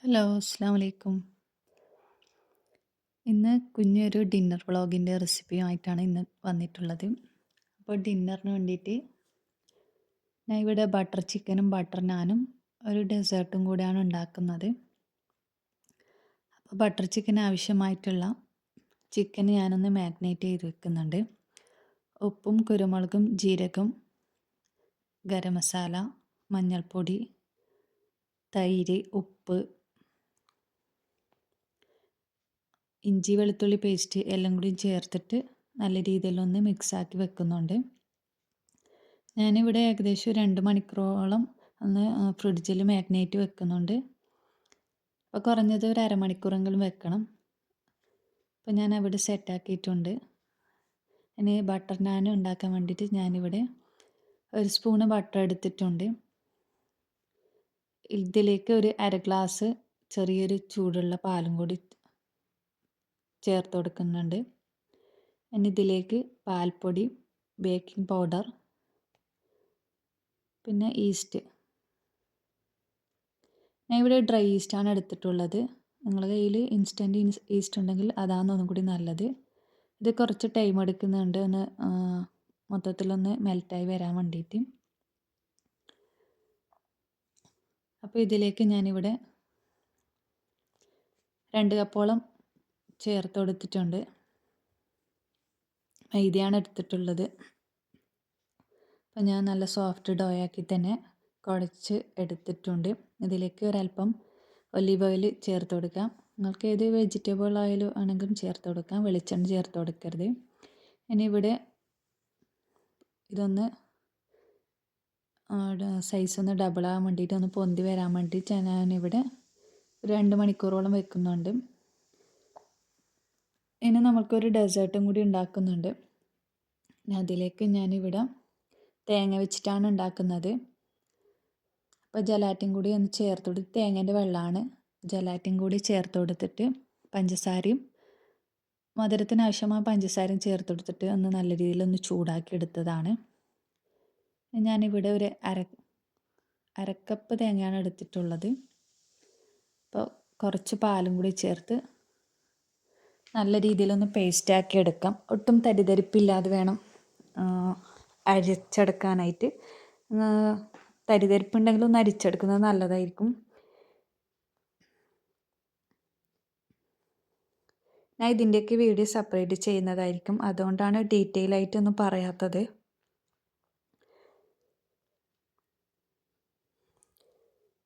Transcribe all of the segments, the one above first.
Hello, അസ്സാം വലൈക്കും. ഇന്ന് കുഞ്ഞൊരു ഡിന്നർ വ്ളോഗിൻ്റെ റെസിപ്പിയുമായിട്ടാണ് ഇന്ന് വന്നിട്ടുള്ളത്. അപ്പോൾ ഡിന്നറിന് വേണ്ടിയിട്ട് ഞാൻ ഇവിടെ ബട്ടർ ചിക്കനും ബട്ടർ നാനും ഒരു ഡെസേർട്ടും കൂടിയാണ് ഉണ്ടാക്കുന്നത്. അപ്പോൾ ബട്ടർ ചിക്കന് ആവശ്യമായിട്ടുള്ള ചിക്കൻ ഞാനൊന്ന് മാഗ്നേറ്റ് ചെയ്ത് വെക്കുന്നുണ്ട്. ഉപ്പും കുരുമുളകും ജീരകം, ഗരം മസാല, മഞ്ഞൾപ്പൊടി, തൈര്, ഉപ്പ്, ഇഞ്ചി വെളുത്തുള്ളി പേസ്റ്റ് എല്ലാം കൂടി ചേർത്തിട്ട് നല്ല രീതിയിലൊന്ന് മിക്സാക്കി വെക്കുന്നുണ്ട്. ഞാനിവിടെ ഏകദേശം 2 മണിക്കൂറോളം ഒന്ന് ഫ്രിഡ്ജിൽ മാഗ്നേറ്റ് വെക്കുന്നുണ്ട്. അപ്പോൾ കുറഞ്ഞത് ഒരു അരമണിക്കൂറെങ്കിലും വെക്കണം. അപ്പോൾ ഞാൻ അവിടെ സെറ്റാക്കിയിട്ടുണ്ട്. ഇനി ബട്ടർ നാൻ ഉണ്ടാക്കാൻ വേണ്ടിയിട്ട് ഞാനിവിടെ 1 സ്പൂണ് ബട്ടർ എടുത്തിട്ടുണ്ട്. ഇതിലേക്ക് ഒരു അര ഗ്ലാസ് ചെറിയൊരു ചൂടുള്ള പാലും കൂടി ചേർത്ത് കൊടുക്കുന്നുണ്ട്. ഇനി ഇതിലേക്ക് പാൽപ്പൊടി, ബേക്കിംഗ് പൗഡർ, പിന്നെ ഈസ്റ്റ്. ഞാൻ ഇവിടെ ഡ്രൈ ഈസ്റ്റാണ് എടുത്തിട്ടുള്ളത്. നിങ്ങളുടെ കയ്യിൽ ഇൻസ്റ്റൻറ്റ് ഈസ്റ്റ് ഉണ്ടെങ്കിൽ അതാണ് ഒന്നും കൂടി നല്ലത്. ഇത് കുറച്ച് ടൈം എടുക്കുന്നുണ്ട് ഒന്ന് മൊത്തത്തിലൊന്ന് മെൽറ്റായി വരാൻ വേണ്ടിയിട്ട്. അപ്പോൾ ഇതിലേക്ക് ഞാനിവിടെ 2 കപ്പോളം ചേർത്ത് കൊടുത്തിട്ടുണ്ട്. മൈദയാണ് എടുത്തിട്ടുള്ളത്. അപ്പോൾ ഞാൻ നല്ല സോഫ്റ്റ് ഡോ ആക്കി തന്നെ കുഴച്ച് എടുത്തിട്ടുണ്ട്. ഇതിലേക്ക് ഒരല്പം ഒലീവ് ഓയിൽ ചേർത്ത് കൊടുക്കാം. നിങ്ങൾക്ക് ഏത് വെജിറ്റബിൾ ഓയിൽ ആണെങ്കിലും ചേർത്ത് കൊടുക്കാം. വെളിച്ചെണ്ണ ചേർത്ത് കൊടുക്കരുത്. ഇനി ഇവിടെ ഇതൊന്ന് സൈസ് ഒന്ന് ഡബിൾ ആകാൻ വേണ്ടിയിട്ട് ഒന്ന് പൊന്തി വരാൻ വേണ്ടിയിട്ട് ഞാനിവിടെ 2 മണിക്കൂറോളം വെക്കുന്നുണ്ട്. ഇനി നമുക്കൊരു ഡെസേർട്ടും കൂടി ഉണ്ടാക്കുന്നുണ്ട്. അതിലേക്ക് ഞാനിവിടെ തേങ്ങ വെച്ചിട്ടാണ് ഉണ്ടാക്കുന്നത്. അപ്പോൾ ജലാറ്റിൻ കൂടി ഒന്ന് ചേർത്ത് കൊടുത്ത്, തേങ്ങേൻ്റെ വെള്ളമാണ്, ജലാറ്റിൻ കൂടി ചേർത്ത് കൊടുത്തിട്ട് പഞ്ചസാരയും മധുരത്തിന് ആവശ്യമായ പഞ്ചസാരയും ചേർത്ത് കൊടുത്തിട്ട് ഒന്ന് നല്ല രീതിയിലൊന്ന് ചൂടാക്കി എടുത്തതാണ്. ഞാനിവിടെ ഒരു അരക്കപ്പ് തേങ്ങയാണ് എടുത്തിട്ടുള്ളത്. അപ്പോൾ കുറച്ച് പാലും കൂടി ചേർത്ത് നല്ല രീതിയിലൊന്ന് പേസ്റ്റാക്കി എടുക്കാം. ഒട്ടും തരിതരിപ്പില്ലാതെ വേണം അരിച്ചെടുക്കാനായിട്ട്. തരിതരിപ്പുണ്ടെങ്കിൽ ഒന്ന് അരിച്ചെടുക്കുന്നത് നല്ലതായിരിക്കും. ഞാൻ ഇതിൻ്റെയൊക്കെ വീഡിയോ സെപ്പറേറ്റ് ചെയ്യുന്നതായിരിക്കും, അതുകൊണ്ടാണ് ഡീറ്റെയിൽ ആയിട്ടൊന്നും പറയാത്തത്.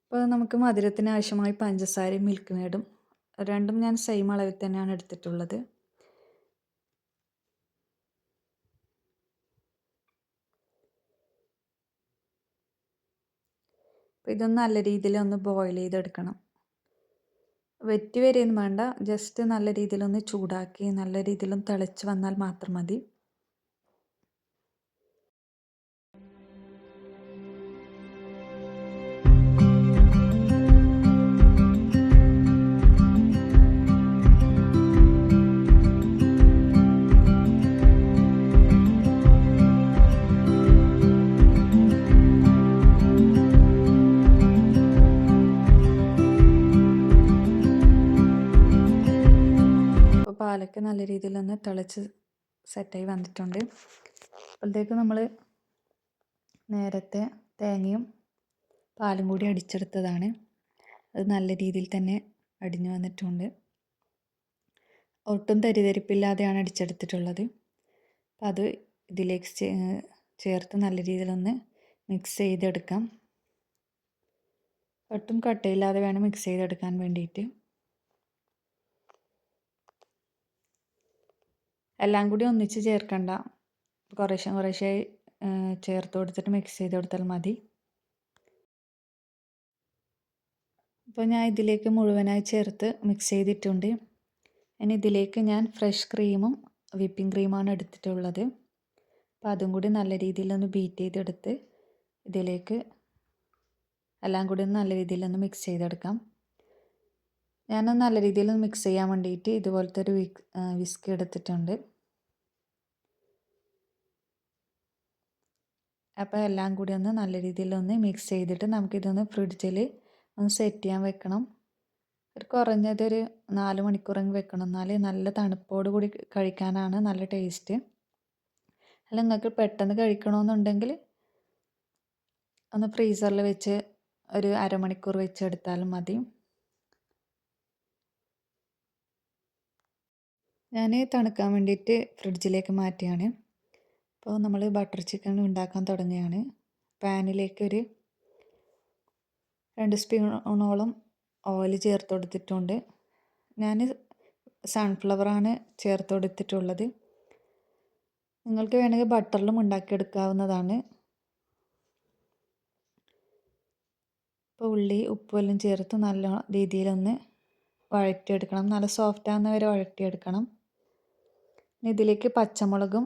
അപ്പോൾ നമുക്ക് മധുരത്തിന് ആവശ്യമായി പഞ്ചസാരയും മിൽക്ക് മേഡും രണ്ടും ഞാൻ സെയിം അളവിൽ തന്നെയാണ് എടുത്തിട്ടുള്ളത്. അപ്പോൾ ഇതൊന്ന് നല്ല രീതിയിൽ ഒന്ന് ബോയിൽ ചെയ്തെടുക്കണം. വെറ്റി വരെയൊന്നും വേണ്ട, ജസ്റ്റ് നല്ല രീതിയിലൊന്ന് ചൂടാക്കി നല്ല രീതിയിലൊന്ന് തിളച്ച് വന്നാൽ മാത്രം മതി. പാലൊക്കെ നല്ല രീതിയിലൊന്ന് തിളച്ച് സെറ്റായി വന്നിട്ടുണ്ട്. അപ്പോഴത്തേക്ക് നമ്മൾ നേരത്തെ തേങ്ങയും പാലും കൂടി അടിച്ചെടുത്തതാണ്. അത് നല്ല രീതിയിൽ തന്നെ അടിഞ്ഞു വന്നിട്ടുണ്ട്. ഒട്ടും തരിതരിപ്പില്ലാതെയാണ് അടിച്ചെടുത്തിട്ടുള്ളത്. അപ്പം അത് ഇതിലേക്ക് ചേർത്ത് നല്ല രീതിയിലൊന്ന് മിക്സ് ചെയ്തെടുക്കാം. ഒട്ടും കട്ടയില്ലാതെ വേണം മിക്സ് ചെയ്തെടുക്കാൻ വേണ്ടിയിട്ട്. എല്ലാം കൂടി ഒന്നിച്ച് ചേർക്കണ്ട, കുറേശ്ശെ കുറേശ്ശെ ചേർത്ത് കൊടുത്തിട്ട് മിക്സ് ചെയ്ത് കൊടുത്താൽ മതി. അപ്പോൾ ഞാൻ ഇതിലേക്ക് മുഴുവനായി ചേർത്ത് മിക്സ് ചെയ്തിട്ടുണ്ട്. ഇനി ഇതിലേക്ക് ഞാൻ ഫ്രഷ് ക്രീമും വിപ്പിംഗ് ക്രീമാണ് എടുത്തിട്ടുള്ളത്. അപ്പോൾ അതും കൂടി നല്ല രീതിയിലൊന്ന് ബീറ്റ് ചെയ്തെടുത്ത് ഇതിലേക്ക് എല്ലാം കൂടി ഒന്ന് നല്ല രീതിയിലൊന്ന് മിക്സ് ചെയ്തെടുക്കാം. ഞാനൊന്ന് നല്ല രീതിയിലൊന്ന് മിക്സ് ചെയ്യാൻ വേണ്ടിയിട്ട് ഇതുപോലത്തെ ഒരു വിസ്ക് എടുത്തിട്ടുണ്ട്. അപ്പോൾ എല്ലാം കൂടി ഒന്ന് നല്ല രീതിയിലൊന്ന് മിക്സ് ചെയ്തിട്ട് നമുക്കിതൊന്ന് ഫ്രിഡ്ജിൽ ഒന്ന് സെറ്റ് ചെയ്യാൻ വെക്കണം. ഒരു കുറഞ്ഞതൊരു 4 മണിക്കൂറെങ്കിലും വെക്കണം. എന്നാലേ നല്ല തണുപ്പോട് കൂടി കഴിക്കാനാണ് നല്ല ടേസ്റ്റ്. അല്ല നിങ്ങൾക്ക് പെട്ടെന്ന് കഴിക്കണമെന്നുണ്ടെങ്കിൽ ഒന്ന് ഫ്രീസറിൽ വെച്ച് ഒരു അരമണിക്കൂർ വെച്ചെടുത്താലും മതി. ഞാൻ തണുക്കാൻ വേണ്ടിയിട്ട് ഫ്രിഡ്ജിലേക്ക് മാറ്റിയാണ്. അപ്പോൾ നമ്മൾ ബട്ടർ ചിക്കൻ ഉണ്ടാക്കാൻ തുടങ്ങുകയാണ്. പാനിലേക്ക് ഒരു 2 സ്പൂണോളം ഓയിൽ ചേർത്ത് കൊടുത്തിട്ടുണ്ട്. ഞാൻ സൺഫ്ലവറാണ് ചേർത്ത് കൊടുത്തിട്ടുള്ളത്. നിങ്ങൾക്ക് വേണമെങ്കിൽ ബട്ടറിലും ഉണ്ടാക്കിയെടുക്കാവുന്നതാണ്. ഇപ്പോൾ ഉള്ളി ഉപ്പുമെല്ലാം ചേർത്ത് നല്ല രീതിയിലൊന്ന് വഴറ്റിയെടുക്കണം. നല്ല സോഫ്റ്റ് ആകുന്ന വരെ വഴറ്റിയെടുക്കണം. ഇതിലേക്ക് പച്ചമുളകും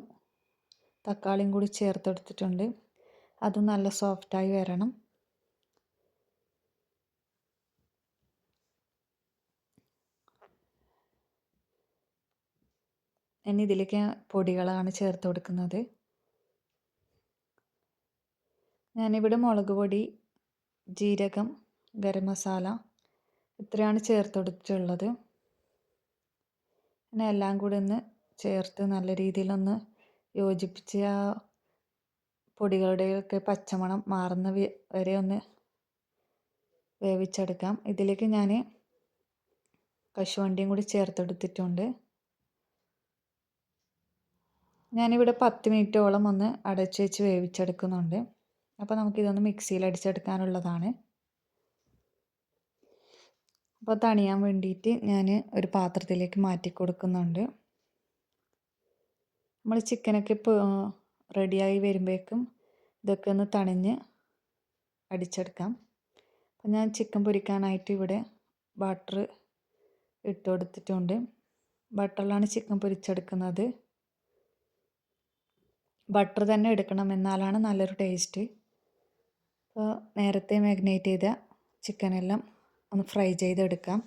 തക്കാളിയും കൂടി ചേർത്തെടുത്തിട്ടുണ്ട്. അതും നല്ല സോഫ്റ്റായി വരണം. ഇനി ഇതിലേക്ക് പൊടികളാണ് ചേർത്ത് കൊടുക്കുന്നത്. ഞാനിവിടെ മുളക് പൊടി, ജീരകം, ഗരം മസാല ഇത്രയാണ് ചേർത്ത് കൊടുത്തിട്ടുള്ളത്. പിന്നെ എല്ലാം കൂടി ഒന്ന് ചേർത്ത് നല്ല രീതിയിലൊന്ന് യോജിപ്പിച്ച് ആ പൊടികളുടെയൊക്കെ പച്ചമണം മാറുന്ന വരെ ഒന്ന് വേവിച്ചെടുക്കാം. ഇതിലേക്ക് ഞാൻ കശുവണ്ടിയും കൂടി ചേർത്തെടുത്തിട്ടുണ്ട്. ഞാനിവിടെ 10 മിനിറ്റോളം ഒന്ന് അടച്ചു വെച്ച് വേവിച്ചെടുക്കുന്നുണ്ട്. അപ്പോൾ നമുക്കിതൊന്ന് മിക്സിയിൽ അടിച്ചെടുക്കാനുള്ളതാണ്. അപ്പോൾ തണിയാൻ വേണ്ടിയിട്ട് ഞാൻ ഒരു പാത്രത്തിലേക്ക് മാറ്റി കൊടുക്കുന്നുണ്ട്. നമ്മൾ ചിക്കനൊക്കെ ഇപ്പോൾ റെഡിയായി വരുമ്പോഴേക്കും ഇതൊക്കെ ഒന്ന് തണിഞ്ഞ് അടിച്ചെടുക്കാം. അപ്പോൾ ഞാൻ ചിക്കൻ പൊരിക്കാനായിട്ട് ഇവിടെ ബട്ടർ ഇട്ട് കൊടുത്തിട്ടുണ്ട്. ബട്ടറിലാണ് ചിക്കൻ പൊരിച്ചെടുക്കുന്നത്. ബട്ടർ തന്നെ എടുക്കണം, എന്നാലാണ് നല്ലൊരു ടേസ്റ്റ്. അപ്പോൾ നേരത്തെ മാഗ്നേറ്റ് ചെയ്ത ചിക്കനെല്ലാം ഒന്ന് ഫ്രൈ ചെയ്തെടുക്കാം.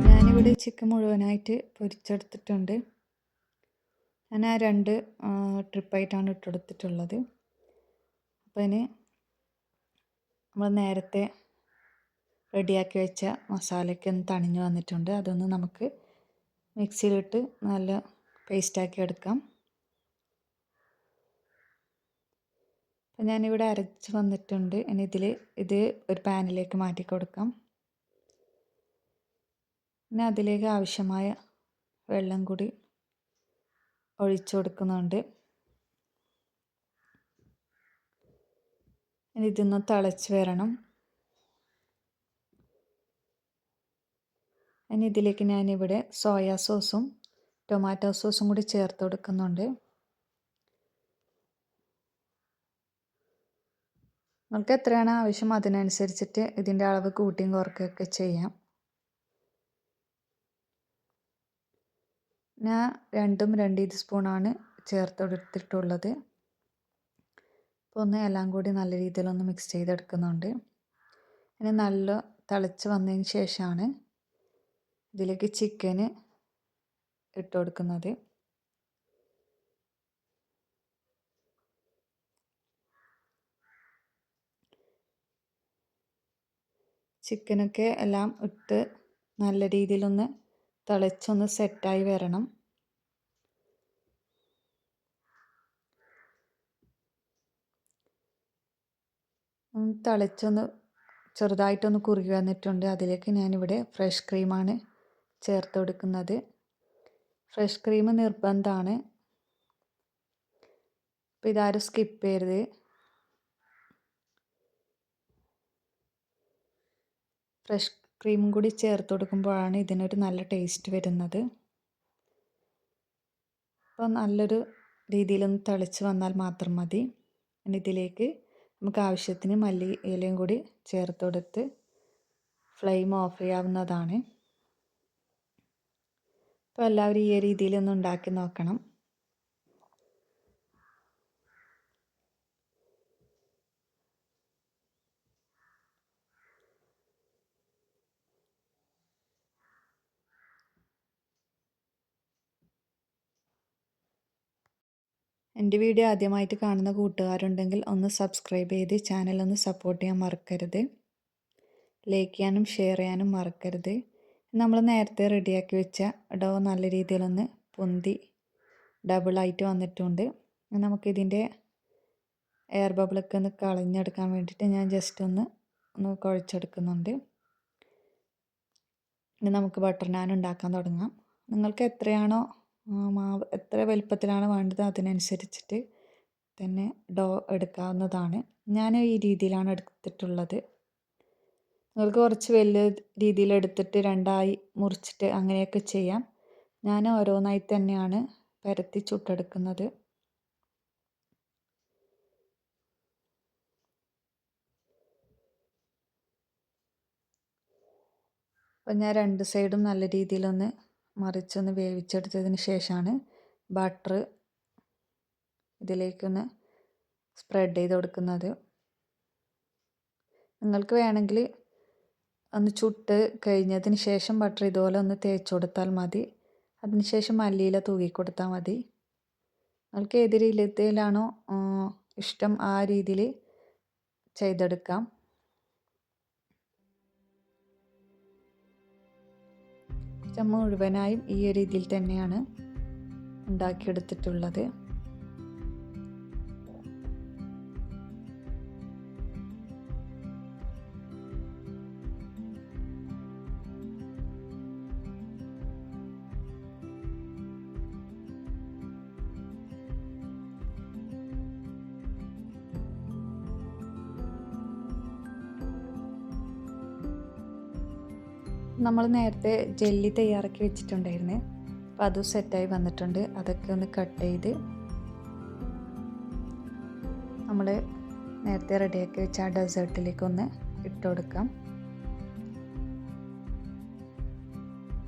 ഞാനിവിടെ ചിക്കൻ മുഴുവനായിട്ട് പൊരിച്ചെടുത്തിട്ടുണ്ട്. ഞാൻ ആ 2 ട്രിപ്പായിട്ടാണ് ഇട്ടെടുത്തിട്ടുള്ളത്. അപ്പോൾ ഇനി നമ്മൾ നേരത്തെ റെഡിയാക്കി വെച്ച മസാലയ്ക്ക് ഒന്ന് തണിഞ്ഞ് വന്നിട്ടുണ്ട്. അതൊന്ന് നമുക്ക് മിക്സിയിലിട്ട് നല്ല പേസ്റ്റാക്കി എടുക്കാം. അപ്പോൾ ഞാനിവിടെ അരച്ച് വന്നിട്ടുണ്ട്. ഇനി ഇത് ഒരു പാനിലേക്ക് മാറ്റി കൊടുക്കാം. പിന്നെ അതിലേക്ക് ആവശ്യമായ വെള്ളം കൂടി ഒഴിച്ചു കൊടുക്കുന്നുണ്ട്. ഇനി ഇതൊന്ന് തിളച്ച് വരണം. ഇനി ഇതിലേക്ക് ഞാനിവിടെ സോയാ സോസും ടൊമാറ്റോ സോസും കൂടി ചേർത്ത് കൊടുക്കുന്നുണ്ട്. നമുക്ക് എത്രയാണ് ആവശ്യം അതിനനുസരിച്ചിട്ട് ഇതിൻ്റെ അളവ് കൂട്ടിയും കുറയ്ക്കുകയൊക്കെ ചെയ്യാം. ഞാൻ 2 സ്പൂണാണ് ചേർത്ത് കൊടുത്തിട്ടുള്ളത്. അപ്പോൾ ഒന്ന് എല്ലാം കൂടി നല്ല രീതിയിലൊന്ന് മിക്സ് ചെയ്തെടുക്കുന്നുണ്ട്. ഇനി നല്ല തിളച്ച് വന്നതിന് ശേഷമാണ് ഇതിലേക്ക് ചിക്കന് ഇട്ട് കൊടുക്കുന്നത്. ചിക്കനൊക്കെ എല്ലാം ഇട്ട് നല്ല രീതിയിലൊന്ന് തിളച്ചൊന്ന് സെറ്റായി വരണം. തിളച്ചൊന്ന് ചെറുതായിട്ടൊന്ന് കുറുകി വന്നിട്ടുണ്ട്. അതിലേക്ക് ഞാനിവിടെ ഫ്രഷ് ക്രീമാണ് ചേർത്ത് കൊടുക്കുന്നത്. ഫ്രഷ് ക്രീം നിർബന്ധമാണ്. അപ്പോൾ ഇതാരും സ്കിപ്പ് ചെയ്യരുത്. ഫ്രഷ് ക്രീമും കൂടി ചേർത്ത് കൊടുക്കുമ്പോഴാണ് ഇതിനൊരു നല്ല ടേസ്റ്റ് വരുന്നത്. അപ്പോൾ നല്ലൊരു രീതിയിലൊന്ന് തിളച്ച് വന്നാൽ മാത്രം മതി. ഇനി ഇതിലേക്ക് നമുക്ക് ആവശ്യത്തിന് മല്ലി ഇലയും കൂടി ചേർത്ത് കൊടുത്ത് ഫ്ലെയിം ഓഫ് ചെയ്യാവുന്നതാണ്. അപ്പോൾ എല്ലാവരും ഈ രീതിയിലൊന്ന് ഉണ്ടാക്കി നോക്കണം. എൻ്റെ വീഡിയോ ആദ്യമായിട്ട് കാണുന്ന കൂട്ടുകാരുണ്ടെങ്കിൽ ഒന്ന് സബ്സ്ക്രൈബ് ചെയ്ത് ചാനൽ ഒന്ന് സപ്പോർട്ട് ചെയ്യാൻ മറക്കരുത്. ലൈക്ക് ചെയ്യാനും ഷെയർ ചെയ്യാനും മറക്കരുത്. നമ്മൾ നേരത്തെ റെഡിയാക്കി വെച്ച ഡോ നല്ല രീതിയിലൊന്ന് പൊന്തി ഡബിളായിട്ട് വന്നിട്ടുണ്ട്. നമുക്കിതിൻ്റെ എയർ ബബിളൊക്കെ ഒന്ന് കളഞ്ഞെടുക്കാൻ വേണ്ടിയിട്ട് ഞാൻ ജസ്റ്റ് ഒന്ന് കുഴച്ചെടുക്കുന്നുണ്ട്. ഇനി നമുക്ക് ബട്ടർ നാൻ ഉണ്ടാക്കാൻ തുടങ്ങാം. നിങ്ങൾക്ക് എത്രയാണോ മാവ് എത്ര വലുപ്പത്തിലാണ് വേണ്ടത് അതിനനുസരിച്ചിട്ട് തന്നെ ഡോ എടുക്കാവുന്നതാണ്. ഞാൻ ഈ രീതിയിലാണ് എടുത്തിട്ടുള്ളത്. നിങ്ങൾക്ക് കുറച്ച് വലിയ രീതിയിൽ എടുത്തിട്ട് രണ്ടായി മുറിച്ചിട്ട് അങ്ങനെയൊക്കെ ചെയ്യാം. ഞാൻ ഓരോന്നായി തന്നെയാണ് പരത്തി ചുട്ടെടുക്കുന്നത്. അപ്പം ഞാൻ രണ്ട് സൈഡും നല്ല രീതിയിലൊന്ന് മറിച്ചൊന്ന് വേവിച്ചെടുത്തതിന് ശേഷമാണ് ബട്ടർ ഇതിലേക്കൊന്ന് സ്പ്രെഡ് ചെയ്ത് കൊടുക്കുന്നത്. നിങ്ങൾക്ക് വേണമെങ്കിൽ ഒന്ന് ചുട്ട് കഴിഞ്ഞതിന് ശേഷം ബട്ടർ ഇതുപോലെ ഒന്ന് തേച്ച് കൊടുത്താൽ മതി. അതിനുശേഷം മല്ലിയില തൂകി കൊടുത്താൽ മതി. നിങ്ങൾക്ക് ഏത് രീതിയിലാണോ ഇഷ്ടം ആ രീതിയിൽ ചെയ്തെടുക്കാം. മുഴുവനായും ഈ ഒരു രീതിയിൽ തന്നെയാണ് ഉണ്ടാക്കിയെടുത്തിട്ടുള്ളത്. നമ്മൾ നേരത്തെ ജെല്ലി തയ്യാറാക്കി വെച്ചിട്ടുണ്ടായിരുന്നു. അപ്പോൾ അതും സെറ്റായി വന്നിട്ടുണ്ട്. അതൊക്കെ ഒന്ന് കട്ട് ചെയ്ത് നമ്മൾ നേരത്തെ റെഡിയാക്കി വെച്ച ആ ഡെസേർട്ടിലേക്കൊന്ന് ഇട്ട് കൊടുക്കാം.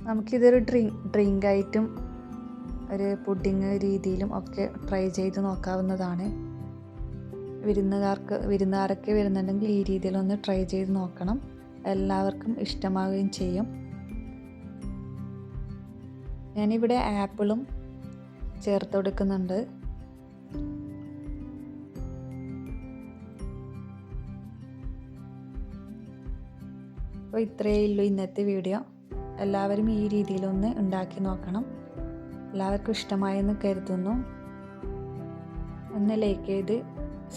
നമുക്കിതൊരു ഡ്രിങ്കായിട്ടും ഒരു പുഡിങ് രീതിയിലും ഒക്കെ ട്രൈ ചെയ്ത് നോക്കാവുന്നതാണ്. വിരുന്നുകാരൊക്കെ വരുന്നുണ്ടെങ്കിൽ ഈ രീതിയിലൊന്ന് ട്രൈ ചെയ്ത് നോക്കണം. എല്ലാവർക്കും ഇഷ്ടമാവുകയും ചെയ്യും. ഞാനിവിടെ ആപ്പിളും ചേർത്ത് കൊടുക്കുന്നുണ്ട്. അപ്പോൾ ഇത്രയേ ഉള്ളൂ ഇന്നത്തെ വീഡിയോ. എല്ലാവരും ഈ രീതിയിലൊന്ന് ഉണ്ടാക്കി നോക്കണം. എല്ലാവർക്കും ഇഷ്ടമായെന്ന് കരുതുന്നു. ഒന്ന് ലൈക്ക് ചെയ്ത്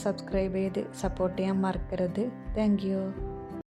സബ്സ്ക്രൈബ് ചെയ്ത് സപ്പോർട്ട് ചെയ്യാൻ മറക്കരുത്. Thank you.